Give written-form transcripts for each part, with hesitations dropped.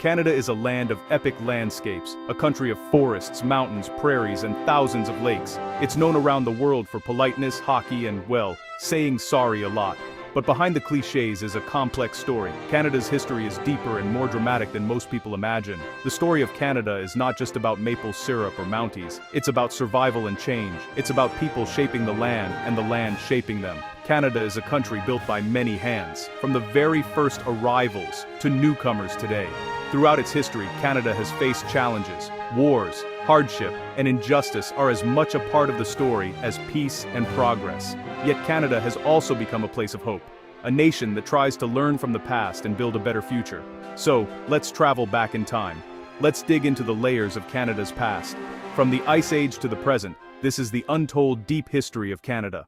Canada is a land of epic landscapes, a country of forests, mountains, prairies, and thousands of lakes. It's known around the world for politeness, hockey, and, well, saying sorry a lot. But behind the cliches is a complex story. Canada's history is deeper and more dramatic than most people imagine. The story of Canada is not just about maple syrup or Mounties. It's about survival and change. It's about people shaping the land and the land shaping them. Canada is a country built by many hands, from the very first arrivals to newcomers today. Throughout its history, Canada has faced challenges. Wars, hardship, and injustice are as much a part of the story as peace and progress. Yet Canada has also become a place of hope, a nation that tries to learn from the past and build a better future. So, let's travel back in time. Let's dig into the layers of Canada's past. From the Ice Age to the present, this is the untold deep history of Canada.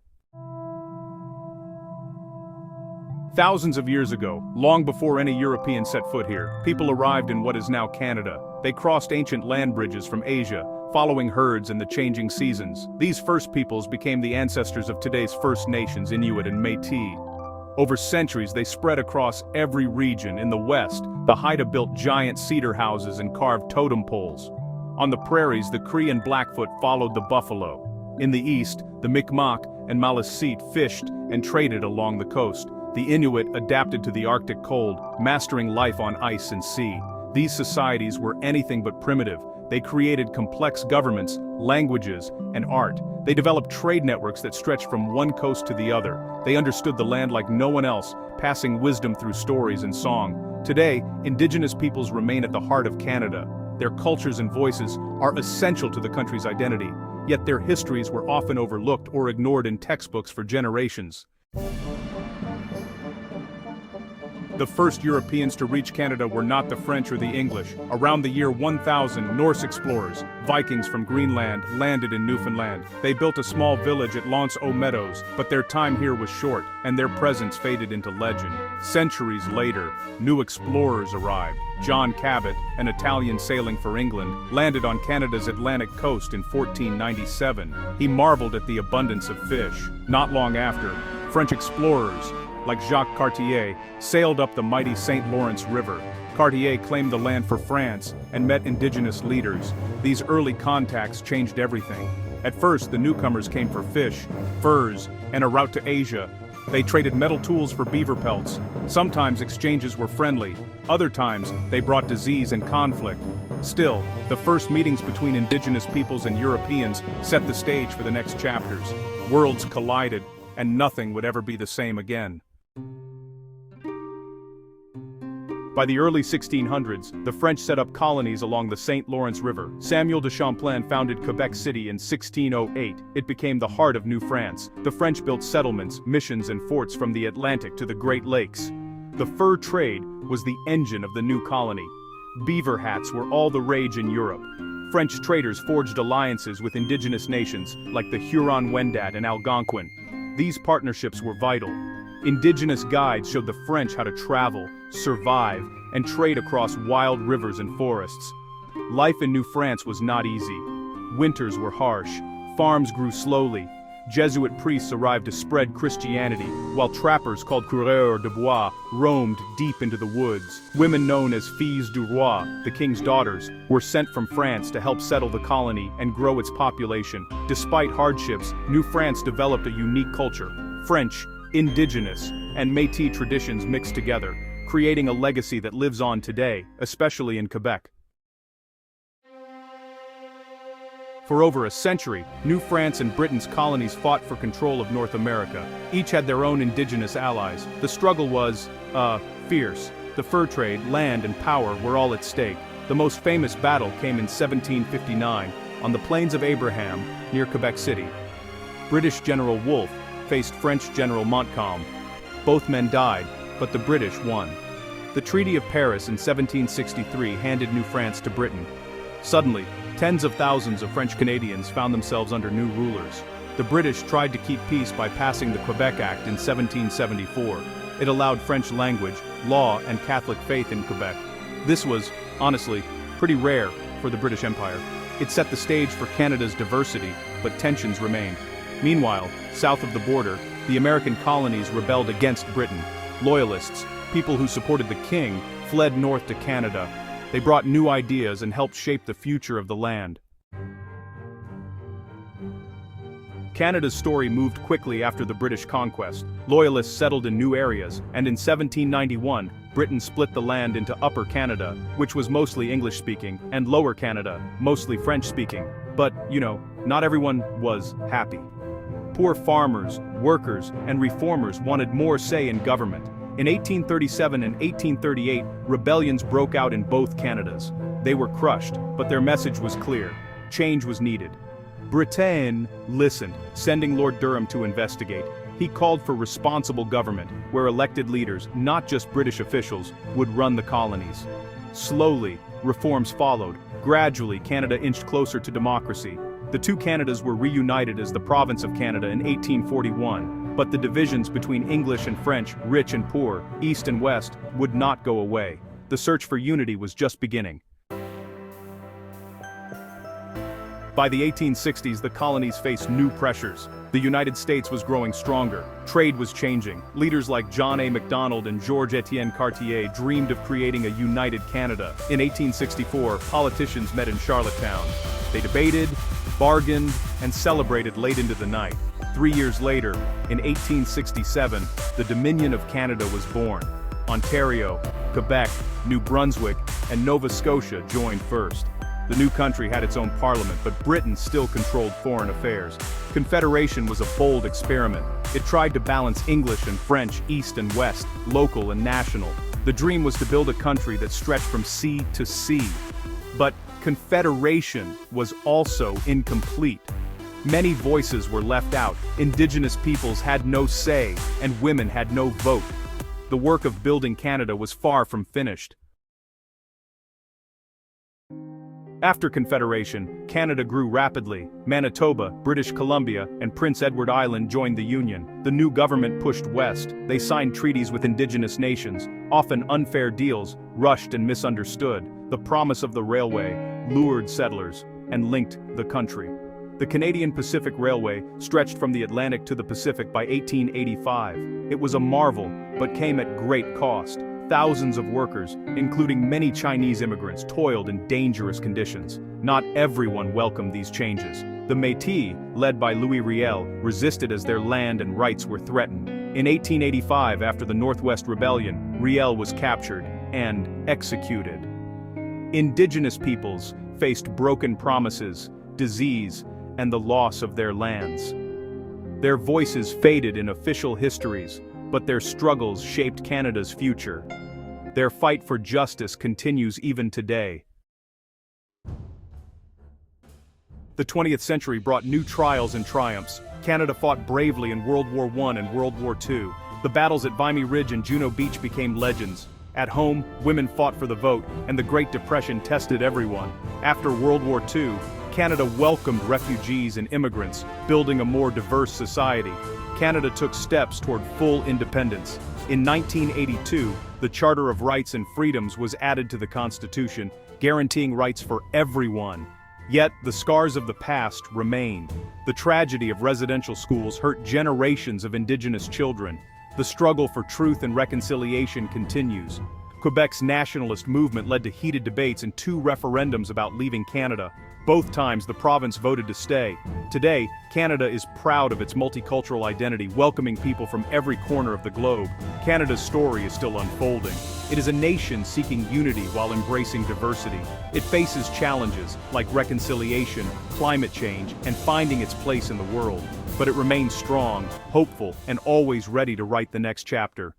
Thousands of years ago, long before any European set foot here, people arrived in what is now Canada. They crossed ancient land bridges from Asia, following herds and the changing seasons. These first peoples became the ancestors of today's First Nations, Inuit and Métis. Over centuries, they spread across every region. In the west, the Haida built giant cedar houses and carved totem poles. On the prairies, the Cree and Blackfoot followed the buffalo. In the east, the Mi'kmaq and Maliseet fished and traded along the coast. The Inuit adapted to the Arctic cold, mastering life on ice and sea. These societies were anything but primitive. They created complex governments, languages, and art. They developed trade networks that stretched from one coast to the other. They understood the land like no one else, passing wisdom through stories and song. Today, Indigenous peoples remain at the heart of Canada. Their cultures and voices are essential to the country's identity, yet their histories were often overlooked or ignored in textbooks for generations. The first Europeans to reach Canada were not the French or the English. Around the year 1000, Norse explorers, Vikings from Greenland, landed in Newfoundland. They built a small village at L'Anse-aux-Meadows, but their time here was short, and their presence faded into legend. Centuries later, new explorers arrived. John Cabot, an Italian sailing for England, landed on Canada's Atlantic coast in 1497. He marveled at the abundance of fish. Not long after, French explorers, like Jacques Cartier, sailed up the mighty St. Lawrence River. Cartier claimed the land for France and met Indigenous leaders. These early contacts changed everything. At first, the newcomers came for fish, furs, and a route to Asia. They traded metal tools for beaver pelts. Sometimes exchanges were friendly. Other times, they brought disease and conflict. Still, the first meetings between Indigenous peoples and Europeans set the stage for the next chapters. Worlds collided, and nothing would ever be the same again. By the early 1600s, the French set up colonies along the St. Lawrence River. Samuel de Champlain founded Quebec City in 1608. It became the heart of New France. The French built settlements, missions, and forts from the Atlantic to the Great Lakes. The fur trade was the engine of the new colony. Beaver hats were all the rage in Europe. French traders forged alliances with indigenous nations like the Huron-Wendat and Algonquin. These partnerships were vital. Indigenous guides showed the French how to travel, survive, and trade across wild rivers and forests. Life in New France was not easy. Winters were harsh, farms grew slowly, Jesuit priests arrived to spread Christianity, while trappers called coureurs de bois roamed deep into the woods. Women known as filles du roi, the king's daughters, were sent from France to help settle the colony and grow its population. Despite hardships, New France developed a unique culture. French, Indigenous, and Métis traditions mixed together, creating a legacy that lives on today, especially in Quebec. For over a century, New France and Britain's colonies fought for control of North America. Each had their own indigenous allies. The struggle was, fierce. The fur trade, land, and power were all at stake. The most famous battle came in 1759, on the Plains of Abraham, near Quebec City. British General Wolfe faced French General Montcalm. Both men died, but the British won. The Treaty of Paris in 1763 handed New France to Britain. Suddenly, tens of thousands of French Canadians found themselves under new rulers. The British tried to keep peace by passing the Quebec Act in 1774. It allowed French language, law, and Catholic faith in Quebec. This was, honestly, pretty rare for the British Empire. It set the stage for Canada's diversity, but tensions remained. Meanwhile, south of the border, the American colonies rebelled against Britain. Loyalists, people who supported the king, fled north to Canada. They brought new ideas and helped shape the future of the land. Canada's story moved quickly after the British conquest. Loyalists settled in new areas, and in 1791, Britain split the land into Upper Canada, which was mostly English-speaking, and Lower Canada, mostly French-speaking. But, not everyone was happy. Poor farmers, workers, and reformers wanted more say in government. In 1837 and 1838, rebellions broke out in both Canadas. They were crushed, but their message was clear. Change was needed. Britain listened, sending Lord Durham to investigate. He called for responsible government, where elected leaders, not just British officials, would run the colonies. Slowly, reforms followed. Gradually, Canada inched closer to democracy. The two Canadas were reunited as the Province of Canada in 1841, but the divisions between English and French, rich and poor, East and West, would not go away. The search for unity was just beginning. By the 1860s, the colonies faced new pressures. The United States was growing stronger. Trade was changing. Leaders like John A. Macdonald and Georges-Étienne Cartier dreamed of creating a united Canada. In 1864, politicians met in Charlottetown. They debated, bargained, and celebrated late into the night. 3 years later, in 1867, the Dominion of Canada was born. Ontario, Quebec, New Brunswick, and Nova Scotia joined first. The new country had its own parliament, but Britain still controlled foreign affairs. Confederation was a bold experiment. It tried to balance English and French, East and West, local and national. The dream was to build a country that stretched from sea to sea. But Confederation was also incomplete. Many voices were left out. Indigenous peoples had no say, and women had no vote. The work of building Canada was far from finished. After Confederation, Canada grew rapidly. Manitoba, British Columbia, and Prince Edward Island joined the Union. The new government pushed west. They signed treaties with Indigenous nations, often unfair deals, rushed and misunderstood. The promise of the railway lured settlers and linked the country. The Canadian Pacific Railway stretched from the Atlantic to the Pacific by 1885. It was a marvel, but came at great cost. Thousands of workers, including many Chinese immigrants, toiled in dangerous conditions. Not everyone welcomed these changes. The Métis, led by Louis Riel, resisted as their land and rights were threatened. In 1885, after the Northwest Rebellion, Riel was captured and executed. Indigenous peoples faced broken promises, disease, and the loss of their lands. Their voices faded in official histories, but their struggles shaped Canada's future. Their fight for justice continues even today. The 20th century brought new trials and triumphs. Canada fought bravely in World War I and World War II. The battles at Vimy Ridge and Juno Beach became legends. At home, women fought for the vote, and the Great Depression tested everyone. After World War II, Canada welcomed refugees and immigrants, building a more diverse society. Canada took steps toward full independence. In 1982, the Charter of Rights and Freedoms was added to the Constitution, guaranteeing rights for everyone. Yet, the scars of the past remained. The tragedy of residential schools hurt generations of Indigenous children. The struggle for truth and reconciliation continues. Quebec's nationalist movement led to heated debates and 2 referendums about leaving Canada. Both times the province voted to stay. Today, Canada is proud of its multicultural identity, welcoming people from every corner of the globe. Canada's story is still unfolding. It is a nation seeking unity while embracing diversity. It faces challenges like reconciliation, climate change, and finding its place in the world. But it remains strong, hopeful, and always ready to write the next chapter.